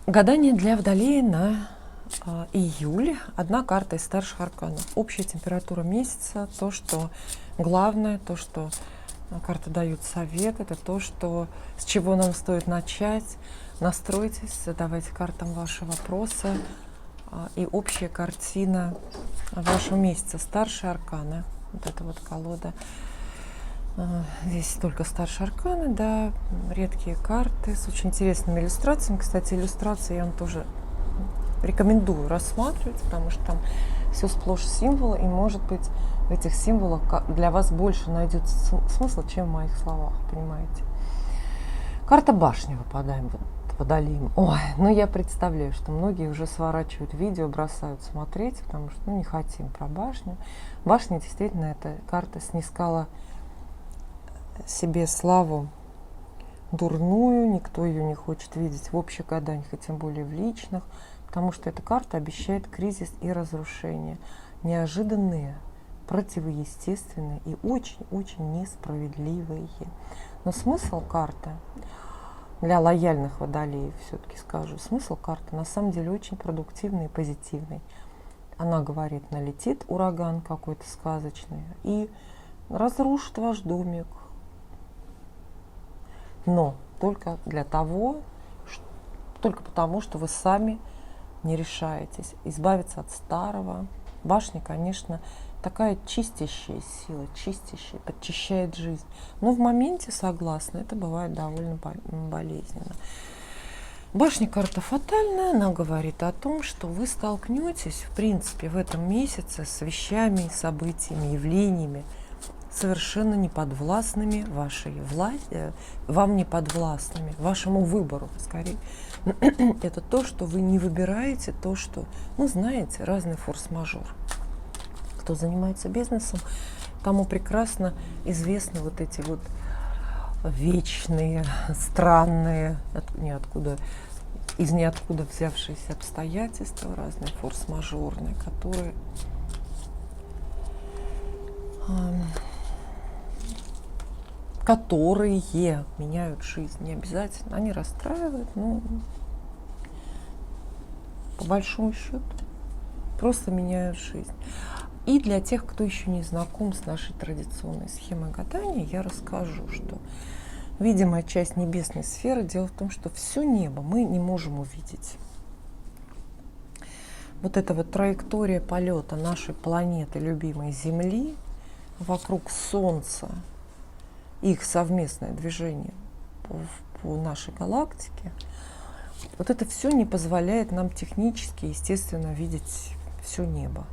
Гадание для Водолея на июль. Одна карта из старших арканов. Общая температура месяца, то, что главное, то, что карты дают совет, это то, что, с чего нам стоит начать. Настройтесь, задавайте картам ваши вопросы. И общая картина вашего месяца. Старшие арканы. Вот эта вот колода. Здесь только старшие арканы, да, редкие карты с очень интересными иллюстрациями. Кстати, иллюстрации я вам тоже рекомендую рассматривать, потому что там все сплошь символы, и, может быть, в этих символах для вас больше найдется смысла, чем в моих словах, понимаете. Карта башни выпадаем Водолеем. Ой, ну я представляю, что многие уже сворачивают видео, бросают смотреть, потому что не хотим про башню. Башня действительно, эта карта снискала себе славу дурную, никто ее не хочет видеть в общих гаданиях, и тем более в личных, потому что эта карта обещает кризис и разрушение, неожиданные, противоестественные и очень-очень несправедливые. Но смысл карты, для лояльных водолеев все-таки скажу, смысл карты на самом деле очень продуктивный и позитивный. Она говорит, налетит ураган какой-то сказочный и разрушит ваш домик, но только только потому, что вы сами не решаетесь избавиться от старого. Башня, конечно, такая чистящая сила, чистящая, подчищает жизнь. Но в моменте, согласна, это бывает довольно болезненно. Башня карта фатальная, она говорит о том, что вы столкнетесь, в принципе, в этом месяце с вещами, событиями, явлениями, совершенно неподвластными вашей власти, вам не подвластными, вашему выбору, скорее. Это то, что вы не выбираете, то, что, знаете, разный форс-мажор. Кто занимается бизнесом, тому прекрасно известны вот эти вот вечные, странные, из ниоткуда взявшиеся обстоятельства, разные форс-мажорные, которые меняют жизнь. Не обязательно. Они расстраивают, но по большому счету просто меняют жизнь. И для тех, кто еще не знаком с нашей традиционной схемой гадания, я расскажу, что видимая часть небесной сферы, дело в том, что все небо мы не можем увидеть. Вот эта вот траектория полета нашей планеты, любимой Земли, вокруг Солнца, их совместное движение по нашей галактике, вот это все не позволяет нам технически, естественно, видеть все небо,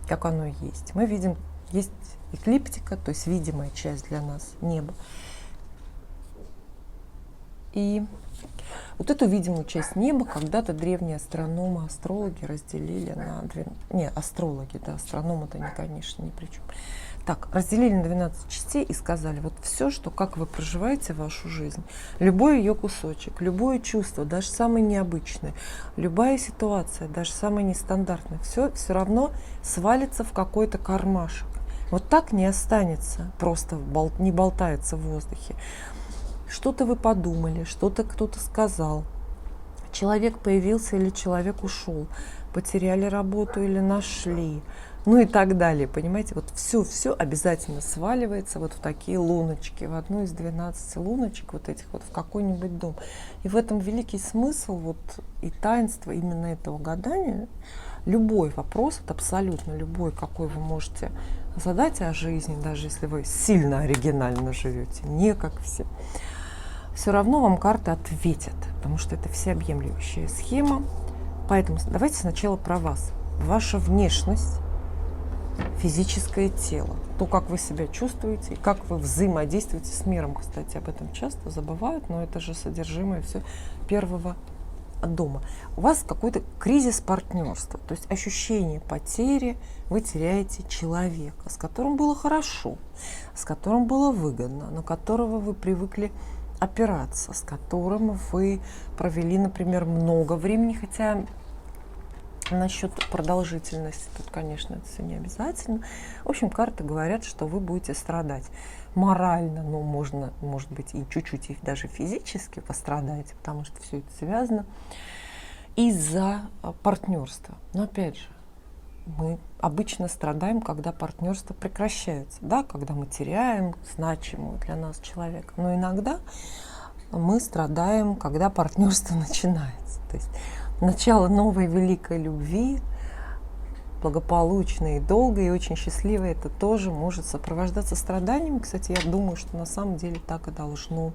как оно есть. Мы видим, есть эклиптика, то есть видимая часть для нас неба. И вот эту видимую часть неба когда-то древние астрономы, астрологи разделили на астрологи, да, астрономы-то они, конечно, ни при чем. Так, разделили на 12 частей и сказали, вот все, что, как вы проживаете вашу жизнь, любой ее кусочек, любое чувство, даже самое необычное, любая ситуация, даже самая нестандартная, все равно свалится в какой-то кармашек. Вот так не останется, просто не болтается в воздухе. Что-то вы подумали, что-то кто-то сказал, человек появился или человек ушел, потеряли работу или нашли, и так далее, понимаете, вот все обязательно сваливается вот в такие луночки, в одну из 12 луночек вот этих вот в какой-нибудь дом. И в этом великий смысл вот и таинство именно этого гадания. Любой вопрос, вот абсолютно любой, какой вы можете задать о жизни, даже если вы сильно оригинально живете, не как все равно вам карты ответят, потому что это всеобъемлющая схема. Поэтому давайте сначала про вас. Ваша внешность, физическое тело, то, как вы себя чувствуете, и как вы взаимодействуете с миром. Кстати, об этом часто забывают, но это же содержимое все первого дома. У вас какой-то кризис партнерства, то есть ощущение потери, вы теряете человека, с которым было хорошо, с которым было выгодно, на которого вы привыкли опираться, с которым вы провели, например, много времени, хотя насчет продолжительности тут, конечно, это все не обязательно. В общем, карты говорят, что вы будете страдать морально, но может быть, и чуть-чуть даже физически пострадаете, потому что все это связано. из-за партнерства. Но опять же, мы обычно страдаем, когда партнерство прекращается, да, когда мы теряем значимого для нас человека. Но иногда мы страдаем, когда партнерство начинается. То есть начало новой великой любви, благополучной, долгой и очень счастливой, это тоже может сопровождаться страданиями. Кстати, я думаю, что на самом деле так и должно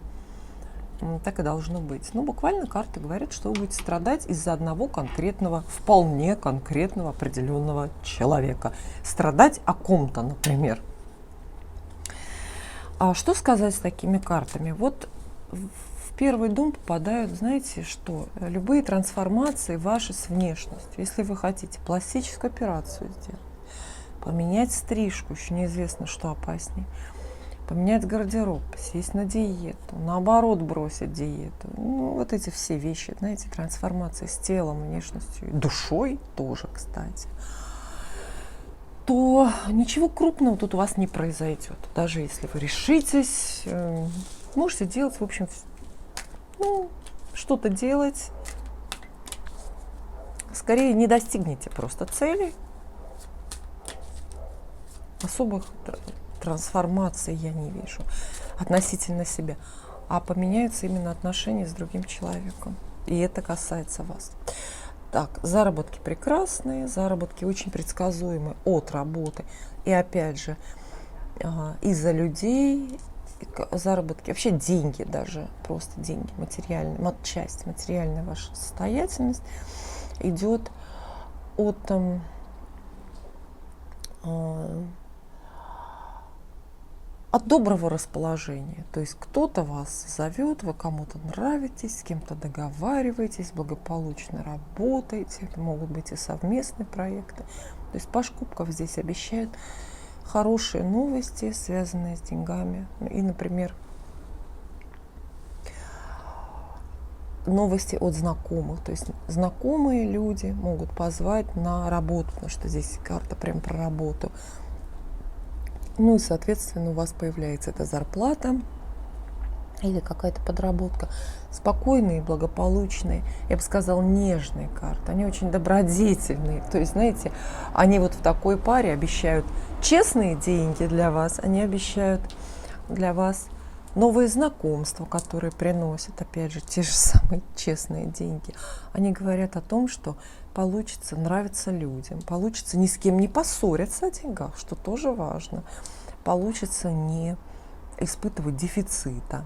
быть. Ну, буквально карты говорят, что вы будете страдать из-за одного конкретного, вполне конкретного, определенного человека. Страдать о ком-то, например. А что сказать с такими картами? Вот в первый дом попадают, знаете, что? Любые трансформации ваши с внешностью. Если вы хотите пластическую операцию сделать, поменять стрижку, еще неизвестно, что опаснее, поменять гардероб, сесть на диету, наоборот бросить диету. Ну, вот эти все вещи, знаете, трансформации с телом, внешностью, душой тоже, кстати, то ничего крупного тут у вас не произойдет. Даже если вы решитесь, можете делать, в общем, что-то делать. Скорее не достигнете просто цели. Особых трансформаций я не вижу относительно себя. А поменяются именно отношения с другим человеком. И это касается вас. Так, заработки прекрасные, заработки очень предсказуемые от работы. И опять же, из-за людей, заработки, вообще деньги даже, просто деньги, материальная, часть, материальная ваша состоятельность идет от доброго расположения. То есть кто-то вас зовет, вы кому-то нравитесь, с кем-то договариваетесь, благополучно работаете. Это могут быть и совместные проекты. То есть Паш Кубков здесь обещает хорошие новости, связанные с деньгами. И, например, новости от знакомых. То есть знакомые люди могут позвать на работу, потому что здесь карта прям про работу. Ну и, соответственно, у вас появляется эта зарплата или какая-то подработка. Спокойные, благополучные, я бы сказала, нежные карты. Они очень добродетельные. То есть, знаете, они вот в такой паре обещают честные деньги для вас, они обещают для вас новые знакомства, которые приносят, опять же, те же самые честные деньги. Они говорят о том, что получится нравиться людям, получится ни с кем не поссориться о деньгах, что тоже важно, получится не испытывать дефицита.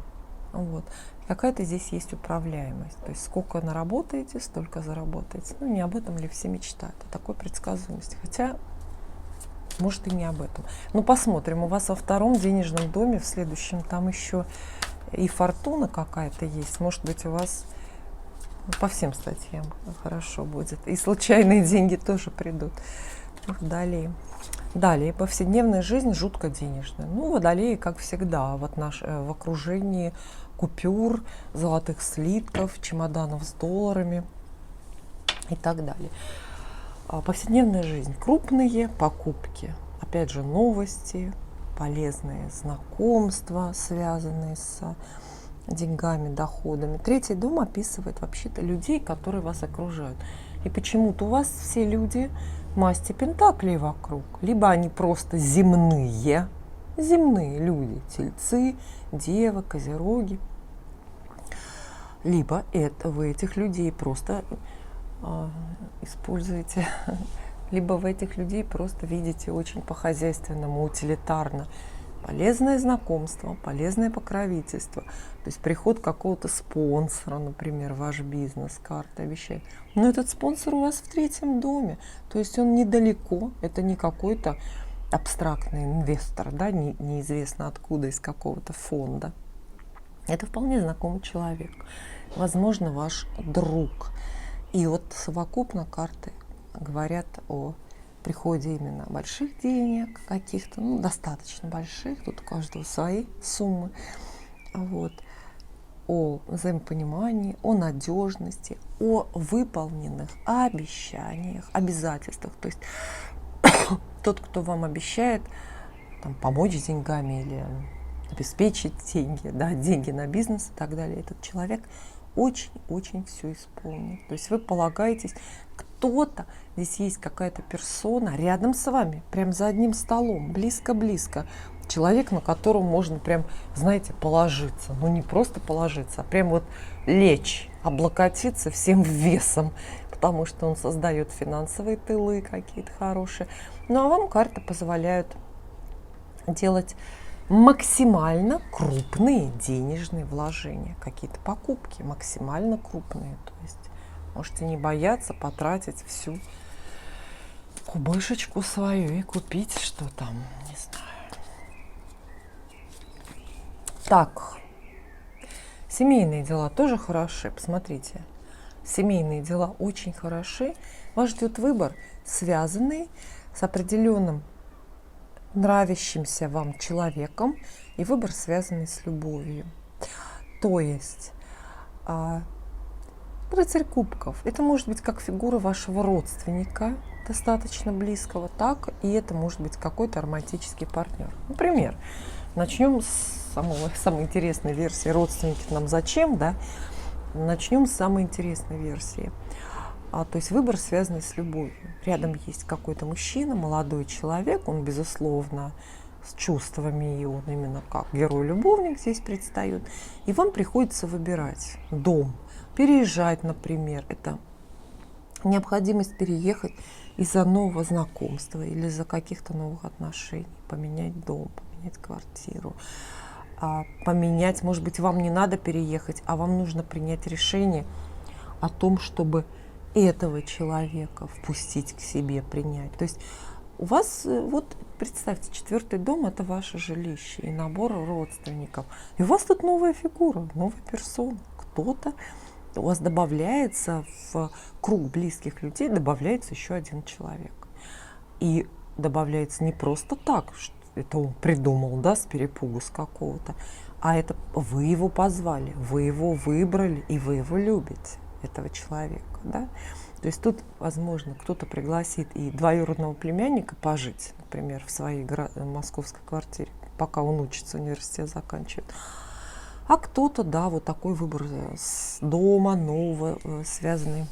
Вот. Какая-то здесь есть управляемость. То есть сколько наработаете, столько заработаете. Ну, не об этом ли все мечтают, о такой предсказуемости. Хотя, может, и не об этом. Ну, посмотрим. У вас во втором денежном доме, в следующем, там еще и фортуна какая-то есть. Может быть, у вас по всем статьям хорошо будет. И случайные деньги тоже придут. Далее, повседневная жизнь жутко денежная. Ну, водолеи, как всегда, в окружении купюр, золотых слитков, чемоданов с долларами и так далее. Повседневная жизнь. Крупные покупки. Опять же, новости, полезные знакомства, связанные с деньгами, доходами. Третий дом описывает вообще-то людей, которые вас окружают. И почему-то у вас все люди масти пентаклей вокруг. Либо они просто земные люди, тельцы, девы, козероги. Либо вы этих людей просто используете, либо вы этих людей просто видите очень по-хозяйственному, утилитарно. Полезное знакомство, полезное покровительство. То есть приход какого-то спонсора, например, ваш бизнес, карта обещает. Но этот спонсор у вас в третьем доме. То есть он недалеко, это не какой-то абстрактный инвестор, да, неизвестно откуда, из какого-то фонда. Это вполне знакомый человек. Возможно, ваш друг. И вот совокупно карты говорят о приходе именно больших денег каких-то, ну, достаточно больших, тут у каждого свои суммы, вот, о взаимопонимании, о надежности, о выполненных обещаниях, обязательствах. То есть тот, кто вам обещает там, помочь с деньгами или обеспечить деньги, да, деньги на бизнес и так далее, этот человек, очень-очень все исполнит. То есть вы полагаетесь, кто-то, здесь есть какая-то персона рядом с вами, прям за одним столом, близко-близко. Человек, на которого можно прям, знаете, положиться. Ну не просто положиться, а прям вот лечь, облокотиться всем весом, потому что он создает финансовые тылы какие-то хорошие. Ну а вам карты позволяют делать максимально крупные денежные вложения, какие-то покупки максимально крупные. То есть можете не бояться потратить всю кубышечку свою и купить, что там, не знаю. Так, семейные дела тоже хороши, посмотрите. Семейные дела очень хороши. Вас ждет выбор, связанный с определенным нравящимся вам человеком, и выбор, связанный с любовью. То есть рыцарь кубков. Это может быть как фигура вашего родственника, достаточно близкого, так и это может быть какой-то романтический партнер. Например, начнем с самой интересной версии «Родственники нам зачем?», да? Начнем с самой интересной версии. То есть выбор, связанный с любовью. Рядом есть какой-то мужчина, молодой человек, он, безусловно, с чувствами, и он именно как герой-любовник здесь предстает. И вам приходится выбирать дом, переезжать, например. Это необходимость переехать из-за нового знакомства или из-за каких-то новых отношений, поменять дом, поменять квартиру, поменять, может быть, вам не надо переехать, а вам нужно принять решение о том, чтобы этого человека впустить к себе, принять. То есть у вас, вот представьте, 4-й дом – это ваше жилище и набор родственников. И у вас тут новая фигура, новая персона. Кто-то у вас добавляется в круг близких людей, добавляется еще один человек. И добавляется не просто так, что это он придумал, да, с перепугу с какого-то, а это вы его позвали, вы его выбрали, и вы его любите, этого человека, да. То есть тут, возможно, кто-то пригласит и двоюродного племянника пожить, например, в своей московской квартире, пока он учится, университет заканчивает. А кто-то, да, вот такой выбор с дома нового, связанный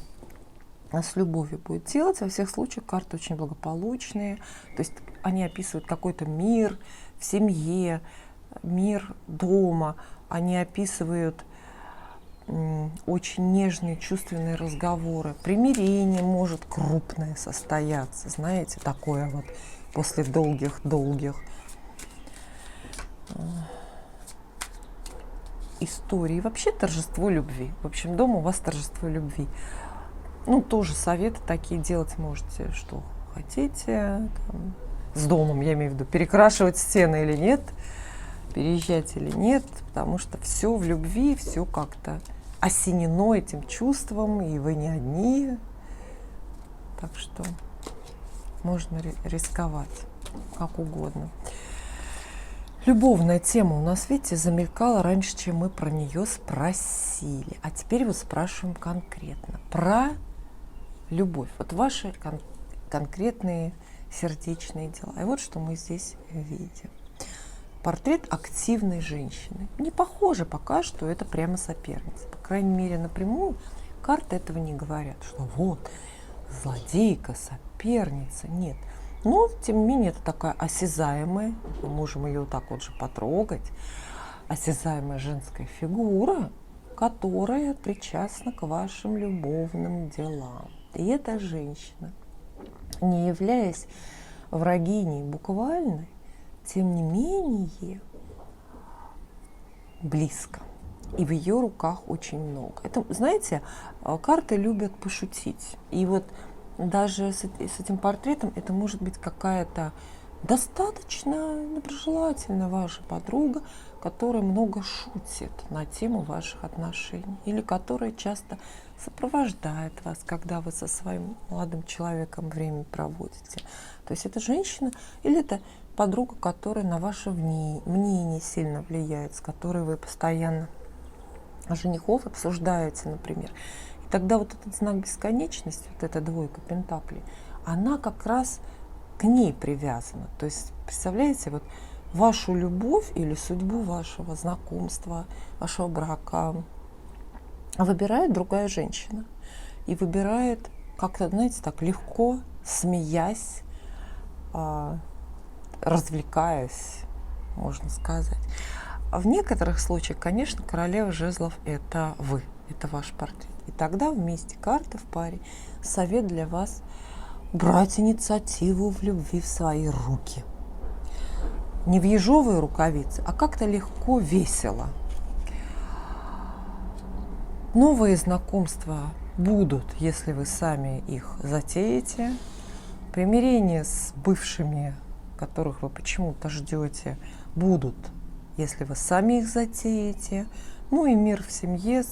с любовью, будет делать. Во всех случаях карты очень благополучные. То есть они описывают какой-то мир в семье, мир дома. Они описывают очень нежные, чувственные разговоры. Примирение может крупное состояться, знаете, такое вот после долгих историй. Вообще торжество любви. В общем, дома у вас торжество любви. Ну, тоже советы такие делать можете, что хотите. Там, с домом, я имею в виду, перекрашивать стены или нет, переезжать или нет, потому что все в любви, все как-то осенено этим чувством, и вы не одни. Так что можно рисковать как угодно. Любовная тема у нас, видите, замелькала раньше, чем мы про нее спросили. А теперь вот спрашиваем конкретно про любовь. Вот ваши конкретные сердечные дела. И вот что мы здесь видим. Портрет активной женщины. Не похоже пока, что это прямо соперница. По крайней мере, напрямую карты этого не говорят, что вот злодейка, соперница. Нет. Но, тем не менее, это такая осязаемая, мы можем ее вот так вот же потрогать, осязаемая женская фигура, которая причастна к вашим любовным делам. И эта женщина, не являясь врагиней буквальной, тем не менее близко. И в ее руках очень много. Это, знаете, карты любят пошутить. И вот даже с этим портретом это может быть какая-то достаточно доброжелательная ваша подруга, которая много шутит на тему ваших отношений, или которая часто сопровождает вас, когда вы со своим молодым человеком время проводите. То есть это женщина или это подруга, которая на ваше мнение сильно влияет, с которой вы постоянно женихов обсуждаете, например. И тогда вот этот знак бесконечности, вот эта двойка пентаклей, она как раз к ней привязана. То есть, представляете, вот вашу любовь или судьбу вашего знакомства, вашего брака, выбирает другая женщина. И выбирает как-то, знаете, так легко, смеясь, развлекаясь, можно сказать. А в некоторых случаях, конечно, королева жезлов – это вы, это ваш портрет. И тогда вместе карты в паре совет для вас – брать инициативу в любви в свои руки. Не в ежовые рукавицы, а как-то легко, весело. Новые знакомства будут, если вы сами их затеете. Примирения с бывшими, которых вы почему-то ждете, будут, если вы сами их затеете. Ну и мир в семье,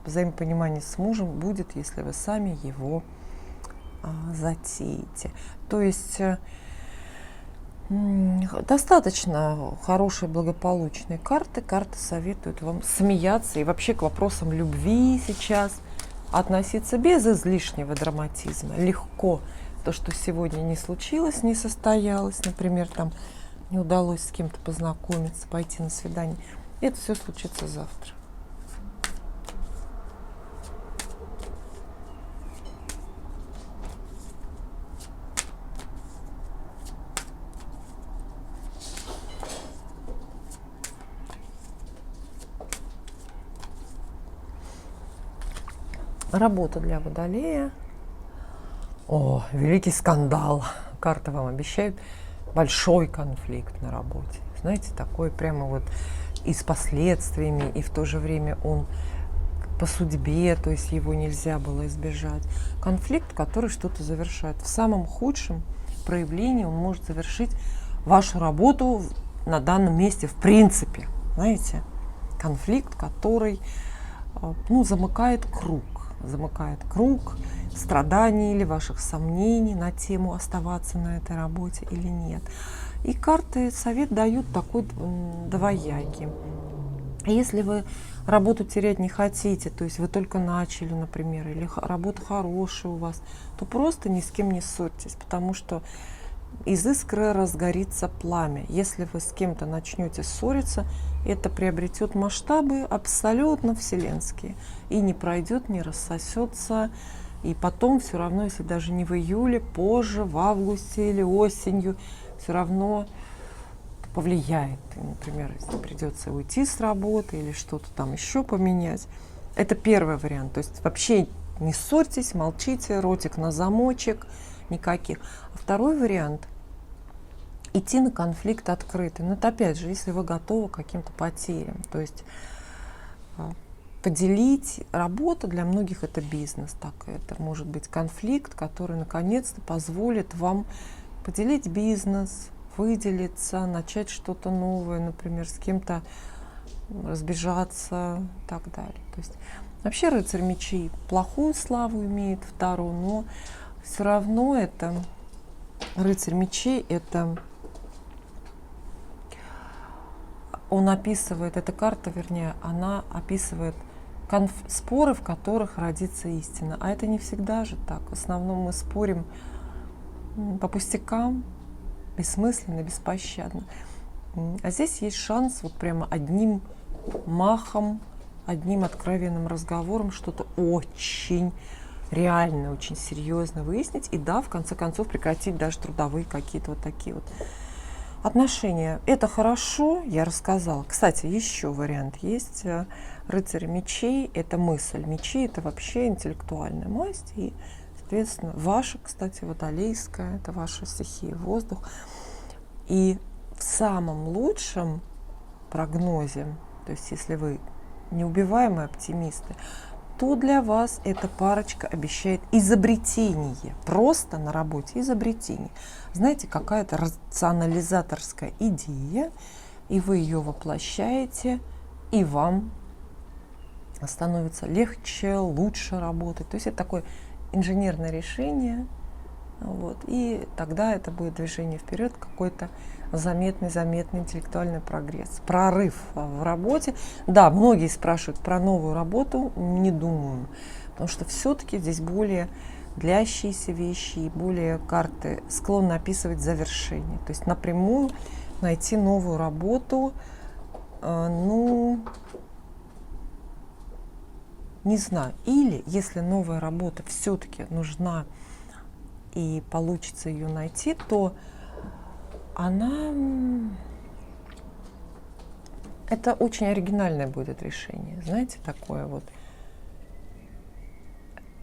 взаимопонимание с мужем будет, если вы сами его затеете. То есть достаточно хорошие, благополучные карты. Карты советуют вам смеяться и вообще к вопросам любви сейчас относиться без излишнего драматизма. Легко. То, что сегодня не случилось, не состоялось, например, там не удалось с кем-то познакомиться, пойти на свидание, это все случится завтра. Работа для Водолея. О, великий скандал. Карты вам обещают большой конфликт на работе. Знаете, такой прямо вот и с последствиями, и в то же время он по судьбе, то есть его нельзя было избежать. Конфликт, который что-то завершает. В самом худшем проявлении он может завершить вашу работу на данном месте в принципе. Знаете, конфликт, который замыкает круг страданий или ваших сомнений на тему оставаться на этой работе или нет. И карты совет дают такой двоякий. Если вы работу терять не хотите, то есть вы только начали, например, или работа хорошая у вас, то просто ни с кем не ссорьтесь, потому что из искры разгорится пламя. Если вы с кем-то начнете ссориться, это приобретет масштабы абсолютно вселенские. И не пройдет, не рассосется. И потом все равно, если даже не в июле, позже, в августе или осенью, все равно повлияет. Например, если придется уйти с работы или что-то там еще поменять. Это первый вариант. То есть вообще не ссорьтесь, молчите, ротик на замочек, никаких. А второй вариант – идти на конфликт открытый. Но это опять же, если вы готовы к каким-то потерям. То есть поделить работу для многих это бизнес. Так, это может быть конфликт, который наконец-то позволит вам поделить бизнес, выделиться, начать что-то новое, например, с кем-то разбежаться и так далее. То есть вообще рыцарь мечей плохую славу имеет вторую, но все равно это рыцарь мечей, это он описывает, эта карта, вернее, она описывает споры, в которых родится истина. А это не всегда же так. В основном мы спорим по пустякам, бессмысленно, беспощадно. А здесь есть шанс вот прямо одним махом, одним откровенным разговором что-то очень реально, очень серьезно выяснить. И да, в конце концов прекратить даже трудовые какие-то вот такие вот отношения. Это хорошо, я рассказала. Кстати, еще вариант есть. Рыцарь мечей – это мысль. Мечи – это вообще интеллектуальная масть. И, соответственно, ваша, кстати, водолейская, это ваша стихия, воздух. И в самом лучшем прогнозе, то есть если вы неубиваемые оптимисты, то для вас эта парочка обещает изобретение. Просто на работе изобретение. Знаете, какая-то рационализаторская идея, и вы ее воплощаете, и вам становится легче, лучше работать. То есть это такое инженерное решение. Вот, и тогда это будет движение вперед, какой-то заметный интеллектуальный прогресс, прорыв в работе. Да, многие спрашивают про новую работу, не думаю, потому что все-таки здесь более длящиеся вещи и более карты склонны описывать завершение. То есть напрямую найти новую работу, не знаю. Или, если новая работа все-таки нужна и получится ее найти, то она... Это очень оригинальное будет решение. Знаете, такое вот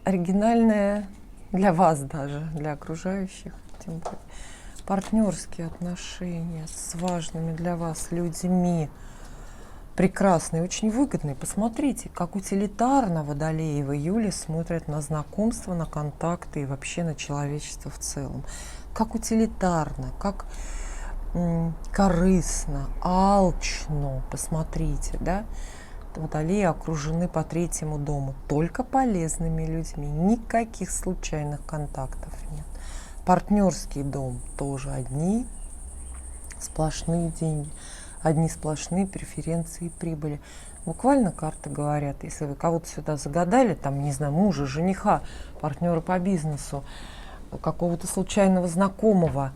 оригинальное для вас даже, для окружающих, тем более. Партнерские отношения с важными для вас людьми. Прекрасные, очень выгодные. Посмотрите, как утилитарно Водолеи в июле смотрят на знакомства, на контакты и вообще на человечество в целом. Как утилитарно, как корыстно, алчно. Посмотрите, да? Водолеи окружены по третьему дому только полезными людьми. Никаких случайных контактов нет. Партнерский дом тоже одни сплошные деньги. Одни сплошные преференции и прибыли. Буквально карты говорят, если вы кого-то сюда загадали, там, не знаю, мужа, жениха, партнера по бизнесу, какого-то случайного знакомого.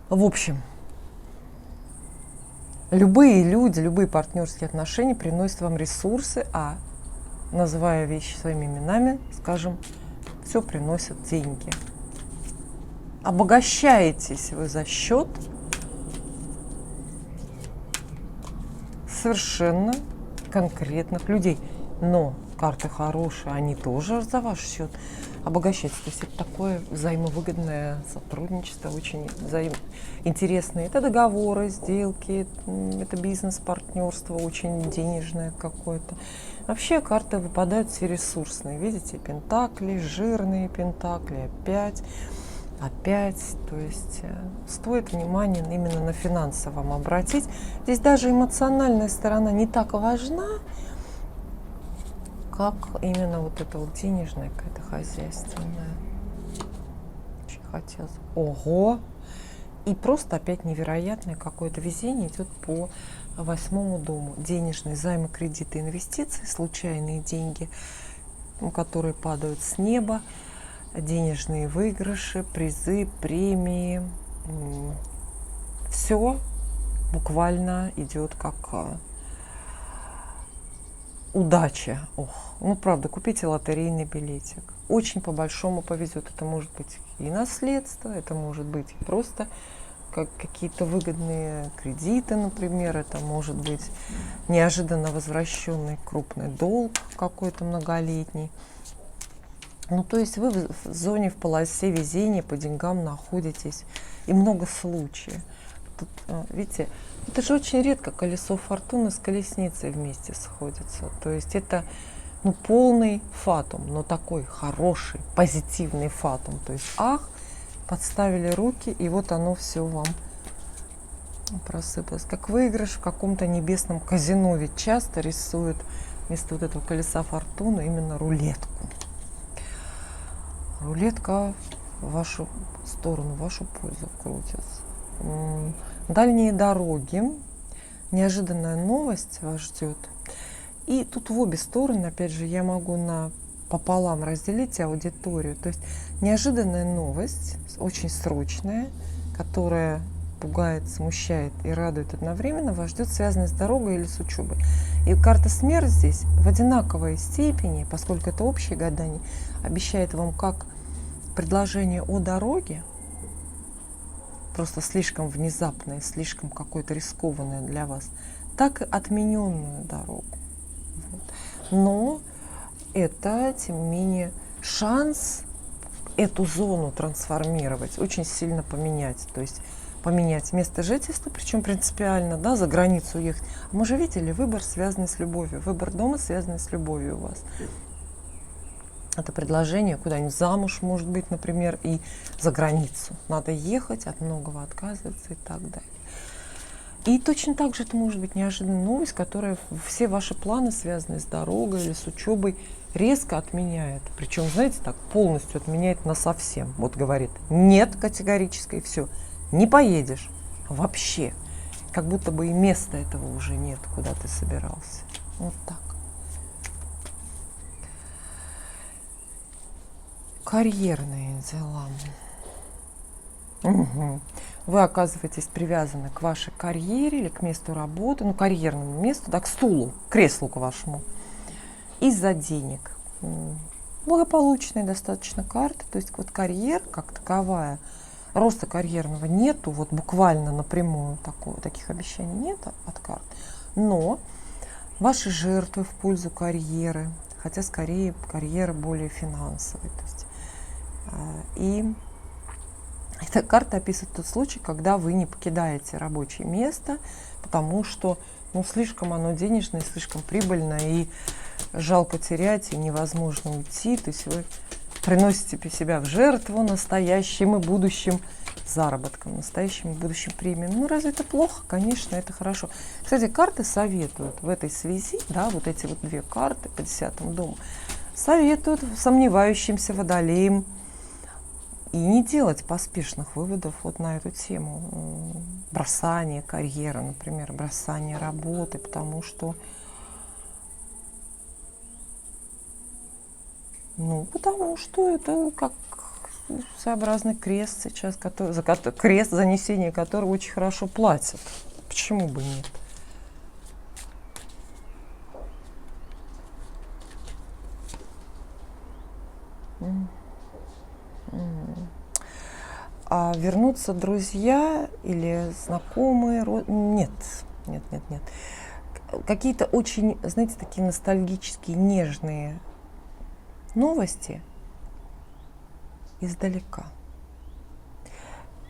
В общем, любые люди, любые партнерские отношения приносят вам ресурсы, а, называя вещи своими именами, скажем, все приносят деньги. Обогащаетесь вы за счет совершенно конкретных людей. Но карты хорошие, они тоже за ваш счет обогащаются. То есть это такое взаимовыгодное сотрудничество, очень интересное. Это договоры, сделки, это бизнес-партнерство, очень денежное какое-то. Вообще карты выпадают все ресурсные. Видите, пентакли, жирные пентакли, опять, то есть стоит внимание именно на финансовом обратить. Здесь даже эмоциональная сторона не так важна, как именно вот эта вот денежная какая-то хозяйственная. Очень хотелось. Ого! И просто опять невероятное какое-то везение идет по 8-му дому. Денежные займы, кредиты, инвестиции, случайные деньги, которые падают с неба, денежные выигрыши, призы, премии. Все буквально идет как удача. Ну, правда, купите лотерейный билетик. Очень по-большому повезет. Это может быть и наследство, это может быть просто какие-то выгодные кредиты, например. Это может быть неожиданно возвращенный крупный долг какой-то многолетний. Ну, то есть вы в зоне, в полосе везения по деньгам находитесь. И много случаев. Тут, видите, это же очень редко колесо фортуны с колесницей вместе сходятся. То есть это полный фатум, но такой хороший, позитивный фатум. То есть подставили руки, и вот оно все вам просыпалось. Как выигрыш в каком-то небесном казино. Ведь часто рисуют вместо вот этого колеса фортуны именно рулетку. Рулетка в вашу сторону, в вашу пользу крутится. Дальние дороги. Неожиданная новость вас ждет. И тут в обе стороны, опять же, я могу пополам разделить аудиторию. То есть неожиданная новость, очень срочная, которая пугает, смущает и радует одновременно, вас ждет, связанная с дорогой или с учебой. И карта смерть здесь в одинаковой степени, поскольку это общее гадание, обещает вам как предложение о дороге, просто слишком внезапное, слишком какое-то рискованное для вас, так и отмененную дорогу. Вот. Но это, тем не менее, шанс эту зону трансформировать, очень сильно поменять. То есть поменять место жительства, причем принципиально, да, за границу уехать. А мы же видели выбор, связанный с любовью. Выбор дома, связанный с любовью у вас. Это предложение куда-нибудь замуж, может быть, например, и за границу. Надо ехать, от многого отказываться и так далее. И точно так же это может быть неожиданная новость, которая все ваши планы, связанные с дорогой или с учебой, резко отменяет. Причем, знаете, так полностью отменяет насовсем. Вот говорит, нет категорически, и все, не поедешь вообще. Как будто бы и места этого уже нет, куда ты собирался. Вот так. Карьерные дела. Угу. Вы оказываетесь привязаны к вашей карьере или к месту работы, карьерному месту, да, к стулу, к креслу к вашему. Из-за денег. Благополучные достаточно карты, то есть вот карьера как таковая, роста карьерного нету, вот буквально напрямую таких обещаний нет от карт, но ваши жертвы в пользу карьеры, хотя скорее карьера более финансовая. То есть, и эта карта описывает тот случай, когда вы не покидаете рабочее место, потому что слишком оно денежное, слишком прибыльное, и жалко терять, и невозможно уйти. То есть вы приносите себя в жертву настоящим и будущим заработком, настоящим и будущим премиям. Разве это плохо? Конечно, это хорошо. Кстати, карты советуют в этой связи, да, вот эти вот две карты по 10-му дому, советуют сомневающимся водолеям и не делать поспешных выводов вот на эту тему. Бросание карьеры, например, бросание работы, потому что это как своеобразный крест сейчас, крест, за несение которого очень хорошо платят. Почему бы нет? А вернутся друзья или знакомые? Нет. Какие-то очень, знаете, такие ностальгические, нежные новости издалека.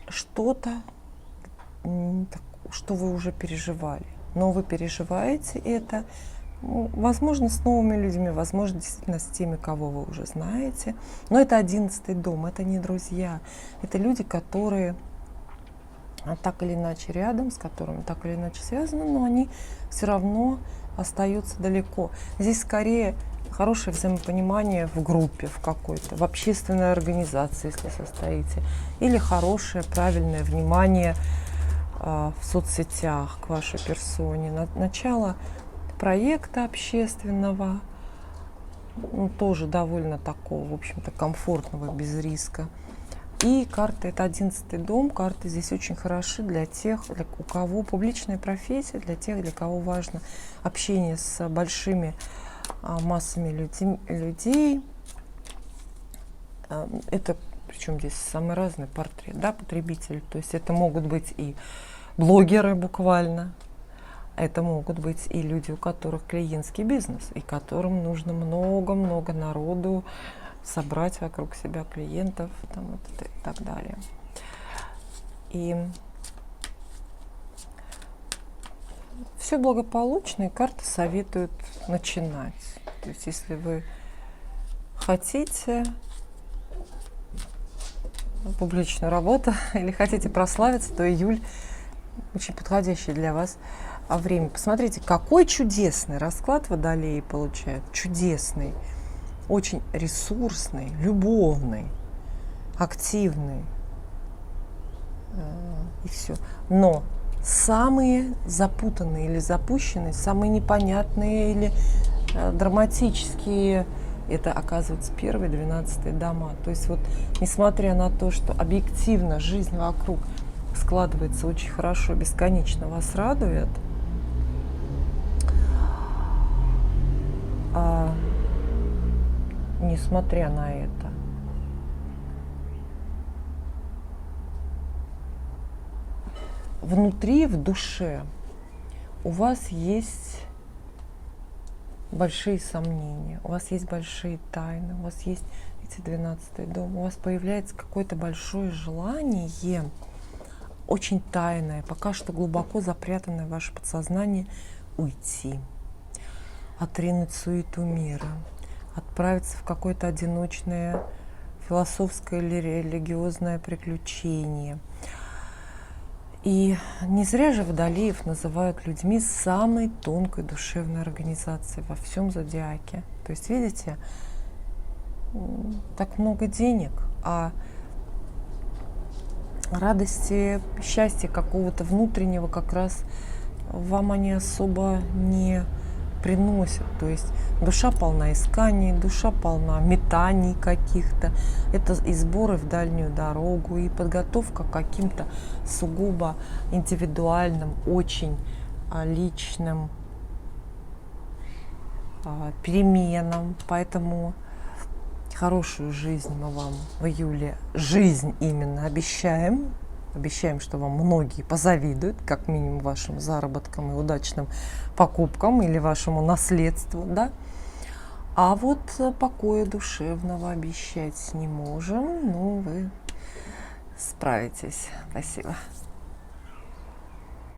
Что-то, что вы уже переживали. Но вы переживаете это, возможно, с новыми людьми, возможно, действительно с теми, кого вы уже знаете. Но это 11-й дом, это не друзья. Это люди, которые так или иначе рядом, с которыми так или иначе связаны, но они все равно остаются далеко. Здесь скорее хорошее взаимопонимание в группе в какой-то, в общественной организации, если состоите, или хорошее, правильное внимание в соцсетях к вашей персоне. Начало проекта общественного, тоже довольно такого, в общем-то, комфортного, без риска. И карты, это 11-й дом, карты здесь очень хороши для тех, у кого публичная профессия, для тех, для кого важно общение с большими массами людей. Это, причем здесь самый разный портрет, да, потребителей. То есть это могут быть и блогеры буквально, это могут быть и люди, у которых клиентский бизнес, и которым нужно много-много народу собрать вокруг себя клиентов и так далее. И все благополучно, и карты советуют начинать. То есть если вы хотите публичную работу или хотите прославиться, то июль очень подходящий для вас время. Посмотрите, какой чудесный расклад водолеи получают. Чудесный, очень ресурсный, любовный, активный. И все. Но самые запутанные или запущенные, самые непонятные или драматические, это, оказывается, 1-й, 12-й дома. То есть вот, несмотря на то, что объективно жизнь вокруг складывается очень хорошо, бесконечно вас радует, несмотря на это, внутри, в душе у вас есть большие сомнения, у вас есть большие тайны, у вас есть эти 12-й дом, у вас появляется какое-то большое желание, очень тайное, пока что глубоко запрятанное в ваше подсознание, уйти, отринуть суету мира, отправиться в какое-то одиночное философское или религиозное приключение. И не зря же водолеев называют людьми с самой тонкой душевной организацией во всем зодиаке. То есть, видите, так много денег, а радости, счастья какого-то внутреннего как раз вам они особо не приносят. То есть душа полна исканий, душа полна метаний каких-то. Это и сборы в дальнюю дорогу, и подготовка к каким-то сугубо индивидуальным, очень личным переменам, поэтому хорошую жизнь мы вам в июле, жизнь именно обещаем. Обещаем, что вам многие позавидуют, как минимум вашим заработкам и удачным покупкам или вашему наследству, да. А вот покоя душевного обещать не можем, но вы справитесь. Спасибо.